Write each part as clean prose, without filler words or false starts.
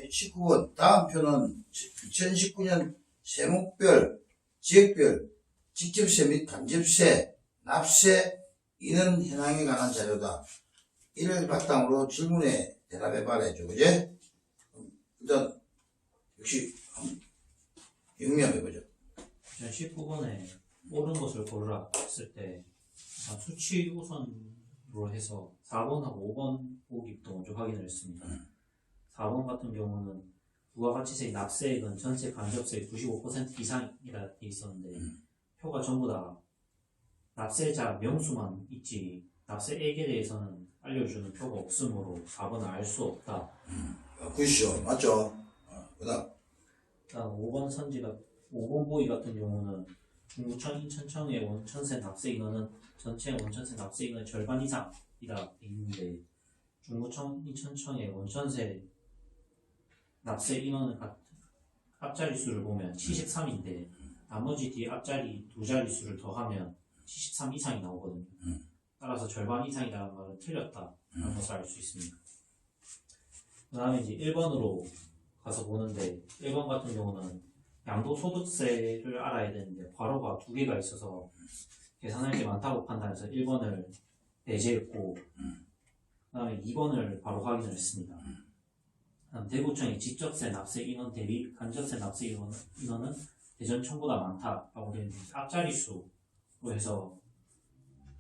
19번 다음 표는 2019년 세목별, 지역별 직접세 및 간접세, 납세 인원 현황에 관한 자료다. 이를 바탕으로 질문에 대답해 말해줘. 그제? 일단 역시 영명해보죠. 19번에 옳은 것을 고르라 했을 때 수치 우선으로 해서 4번하고 5번 보기부터 먼저 확인을 했습니다. 4번 같은 경우는 부가가치세의 납세액은 전체 간접세의 95% 이상이라 돼 있었는데 표가 전부 다 납세자 명수만 있지 납세액에 대해서는 알려주는 표가 없으므로 4번을 알 수 없다. 그시죠. 맞죠? 그다음 5번 보기 같은 경우는 중구청, 인천청의 원천세 납세 인원은 전체 원천세 납세 인원의 절반 이상이라 돼 있는데 중구청, 인천청의 원천세 납세 인원은 앞자리 수를 보면 73인데 나머지 뒤에 앞자리 두 자리 수를 더하면 73 이상이 나오거든요. 따라서 절반 이상이라는 말은 틀렸다라는 것을 알 수 있습니다. 그 다음에 이제 1번으로 가서 보는데 1번 같은 경우는 양도소득세를 알아야 되는데 괄호가 두 개가 있어서 계산할 게 많다고 판단해서 1번을 배제했고 그 다음에 2번을 바로 확인을 했습니다. 대구청의 직접세 납세 인원 대비 간접세 납세 인원은 대전청보다 많다라고 되어 있는데 앞자리 수로 해서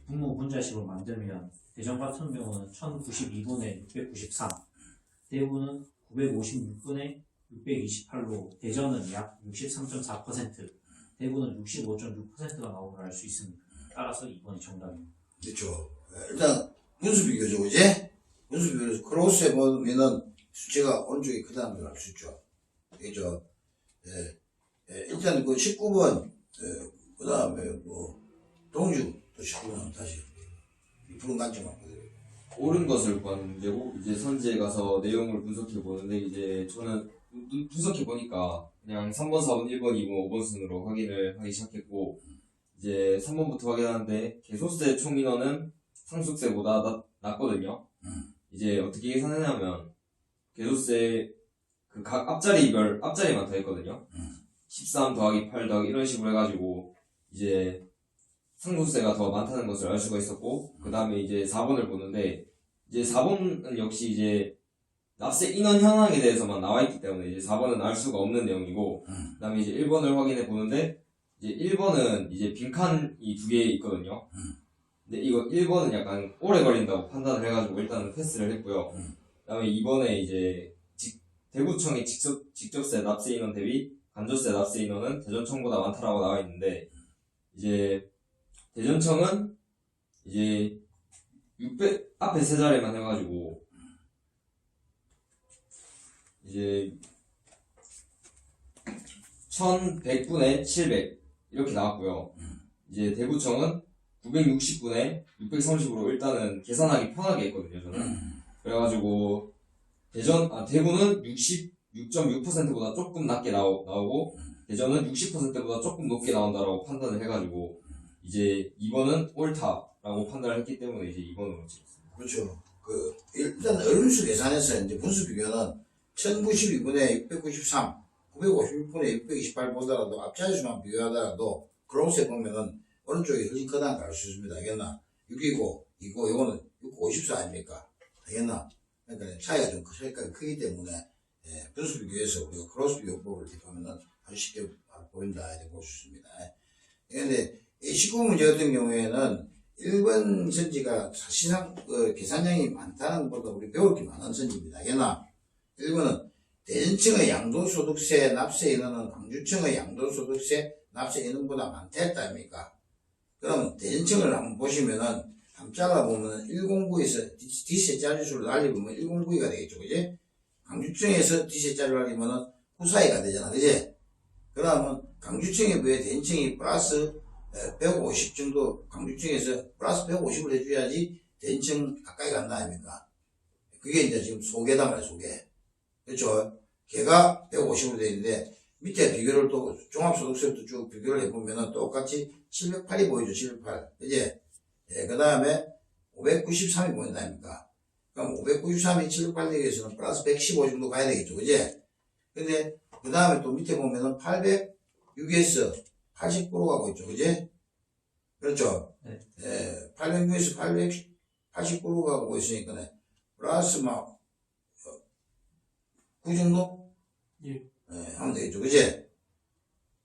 분모 분자식으로 만들면 대전 같은 경우는 1092분의 693, 대구는 956분의 628로 대전은 약 63.4%, 대구는 65.6%가 나오는 걸 알 수 있습니다. 따라서 2번이 정답입니다. 그렇죠. 일단 분수 비교죠, 그제? 분수 비교에서 크로스에 보면은 수치가 오른쪽이 크다는 걸 알 수 있죠. 그죠? 일단 그 19번, 그 다음에 동주 또 19번 다시 푸른 간증만 보세요. 옳은 것을 구하는 문제고 이제 선지에 가서 내용을 분석해 보는데 이제 저는 분석해 보니까 그냥 3번, 4번, 1번, 2번, 5번 순으로 확인을 하기 시작했고 이제 3번부터 확인하는데 개소세 총 인원은 상속세보다 낮거든요. 이제 어떻게 계산하냐면 개소세 그 각 앞자리별 앞자리만 더했거든요. 13 더하기 8 더하기 이런 식으로 해가지고 이제 상속세가 더 많다는 것을 알 수가 있었고 그 다음에 이제 4번을 보는데 이제 4번은 역시 이제 납세 인원 현황에 대해서만 나와있기 때문에 이제 4번은 알 수가 없는 내용이고 그 다음에 이제 1번을 확인해 보는데 이제 1번은 이제 빈칸이 두 개 있거든요. 근데 이거 1번은 약간 오래 걸린다고 판단을 해가지고 일단은 패스를 했고요. 그 다음에 2번에 이제 대구청의 직접세 납세 인원 대비 간접세 납세 인원은 대전청보다 많다라고 나와 있는데 이제 대전청은 이제 600 앞에 세 자리만 해가지고 이제 1100분의 700 이렇게 나왔고요. 이제 대구청은 960분의 630으로 일단은 계산하기 편하게 했거든요, 저는. 그래가지고 대구는 66.6%보다 조금 낮게 나오고 대전은 60%보다 조금 높게 나온다라고 판단을 해가지고 이제 2번은 옳다라고 판단을 했기 때문에 이제 2번으로 찍었습니다. 그렇죠. 일단 어림수 계산해서 이제 분수 비교는 1092분의 693, 956분의 628보다라도 앞자리 수만 비교하더라도 크로스에 보면은 오른쪽이 훨씬 크다는 걸 알 수 있습니다. 알겠나? 6이고, 이거는 654 아닙니까? 알겠나? 그러니까 차이가 좀 크기 때문에, 분수 비교에서 우리가 크로스 비교법을 이렇게 보면은 아주 쉽게 보인다, 이렇게 볼 수 있습니다. 그런데, 이 19문제 같은 경우에는 1번 선지가 사실상 계산량이 많다는 것보다 우리 배울 게 많은 선지입니다. 알겠나? 1번은 대전청의 양도소득세 납세 인원은 광주청의 양도소득세 납세 인원보다 많다 했다 아닙니까? 그러면 대전청을 한번 보시면은 함자가 보면은 109에서 D세 자릿수를 날리면 109가 되겠죠, 그지? 광주청에서 D세 자리를 날리면은 942가 되잖아, 그지? 그러면 광주청에 비해 대전청이 플러스 150 정도, 광주청에서 플러스 150을 해줘야지 대전청 가까이 간다 아닙니까? 그게 이제 지금 소개다 말이야, 소개. 그렇죠? 걔가 150으로 되어 있는데 밑에 비교를 또 종합소득세부터 쭉 비교를 해보면은 똑같이 708이 보이죠, 708. 그지? 그 다음에 593이 보인다 아닙니까? 그럼 593이 7686에서는 플러스 115 정도 가야 되겠죠. 그지? 근데, 그 다음에 또 밑에 보면은 806에서 80% 가고 있죠. 그지? 그렇죠? 네. 806에서 880% 가고 있으니까, 플러스 막, 9 정도? 예. 하면 되겠죠. 그지?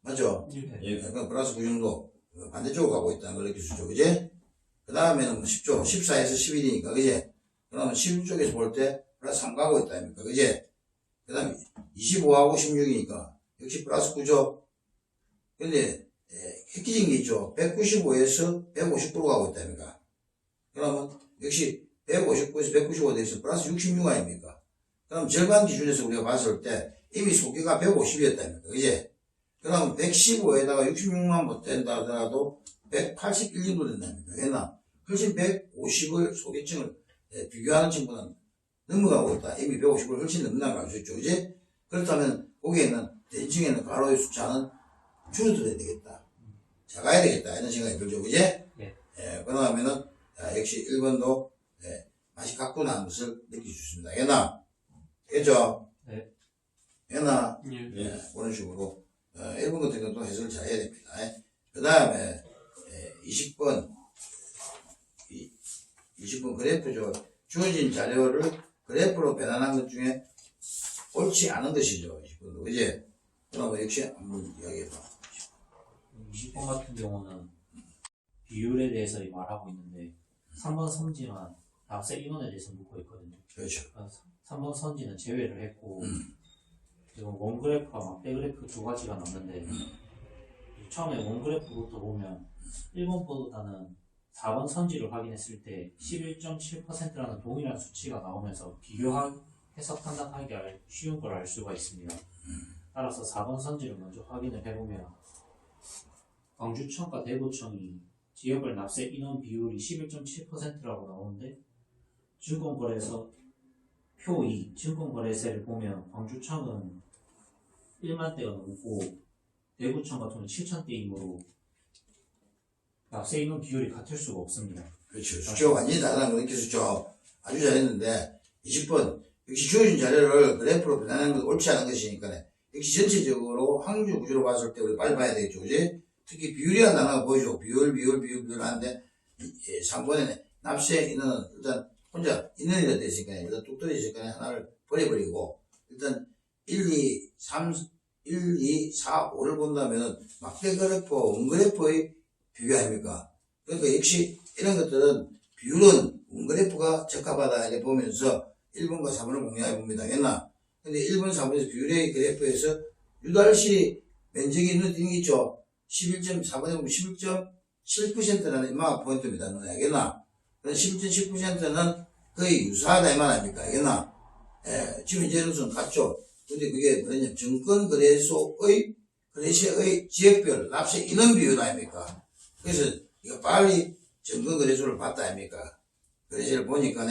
맞죠? 예. 그러니까 플러스 9 정도 반대쪽으로 가고 있다는 걸 느낄 수 있죠. 그지? 그 다음에는 뭐 10조, 14에서 11이니까, 그지? 그러면 11쪽에서 볼 때 플러스 3 가고 있다, 아닙니까? 그지? 그 다음에 25하고 16이니까, 역시 플러스 9죠? 근데, 획기적인 게 있죠. 195에서 150% 가고 있다, 아닙니까? 그러면, 역시 159에서 195 돼서 플러스 66 아닙니까? 그럼 절반 기준에서 우리가 봤을 때, 이미 소개가 150이었다, 아닙니까? 그지? 그럼 115에다가 66만 못된다 하더라도 181 정도 된다니까. 왜냐? 훨씬 150을 소개층을 비교하는 친구는 넘어가고 있다. 이미 150을 훨씬 넘는다는 걸 알 수 있죠. 그지? 그렇다면 거기에는 대칭에는 가로의 숫자는 줄어들어야 되겠다. 작아야 되겠다. 이런 생각이 들죠. 그지? 예. 그러면은 역시 1번도 맛이 같구나 하는 것을 느낄 수 있습니다. 얘나? 그죠? 네. 얘나? 예. 그런 식으로 1번 같은 것도 해석을 잘 해야 됩니다. 그 다음에 20번 20번 그래프죠. 주어진 자료를 그래프로 변환한 것 중에 옳지 않은 것이죠. 20번도 그지? 그럼 역시 한번 이야기해봐. 20번 같은 경우는 비율에 대해서 말하고 있는데 3번 선지만 납세 인원에 대해서 묻고 있거든요. 그렇죠. 3번 선지는 제외를 했고 그리고 원그래프와 막대그래프 두 가지가 남는데 처음에 원그래프부터 보면 1번보다는 4번 선지를 확인했을 때 11.7%라는 동일한 수치가 나오면서 해서 판단하기 쉬운 걸 알 수가 있습니다. 따라서 4번 선지를 먼저 확인을 해보면 광주청과 대구청이 지역별 납세 인원 비율이 11.7%라고 나오는데 증권거래소 표 2, 증권거래세를 보면 광주청은 1만 대가 넘고 대구청 같은 경우는 7천 대이므로 납세 인원 비율이 같을 수가 없습니다. 그렇죠. 수치가 완전히 다르다는 걸 느꼈었죠. 아주 잘했는데 20번 역시 주어진 자료를 그래프로 변환하는 건 옳지 않은 것이니까 역시 전체적으로 항주 구조로 봤을 때 우리 빨리 봐야 되겠죠. 그지? 특히 비율이라는 단어가 보이죠. 비율 하는데 3번에는 납세 인원은 일단 혼자 인원이라 되어 있으니까 일단 뚝 떨어져 있으니까 하나를 버려버리고 일단 1, 2, 4, 5를 본다면은 막대 그래프, 원그래프의 비교 아닙니까? 그러니까 역시 이런 것들은 비율은 원그래프가 적합하다 이렇게 보면서 1번과 4번을 공략해 봅니다. 옛날. 근데 1번, 4번에서 비율의 그래프에서 유달시 면적이 눈에 띄는 게 있죠. 4번에 보면 11.7%라는 이마가 포인트입니다. 눈에 알겠나? 11.7%는 거의 유사하다 이 말 아닙니까? 알겠나? 지금 이제로서는 같죠. 근데 그게 뭐냐면 증권거래소의 지역별 납세 인원 비율 아닙니까? 그래서 이거 빨리 증권거래소를 봤다 아닙니까? 거래소를 보니까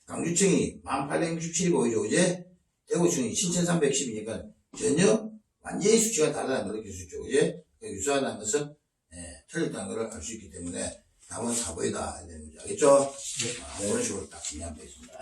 강주청이 1867이 보이죠. 그제? 대구청이 7310이니까 전혀 완전히 수치가 다르다는 걸 느낄 수 있죠. 그제? 유사하다는 것은 틀렸다는 걸 알 수 있기 때문에 답은 4번이다. 알겠죠? 그런 식으로 딱 정리하면 되겠습니다.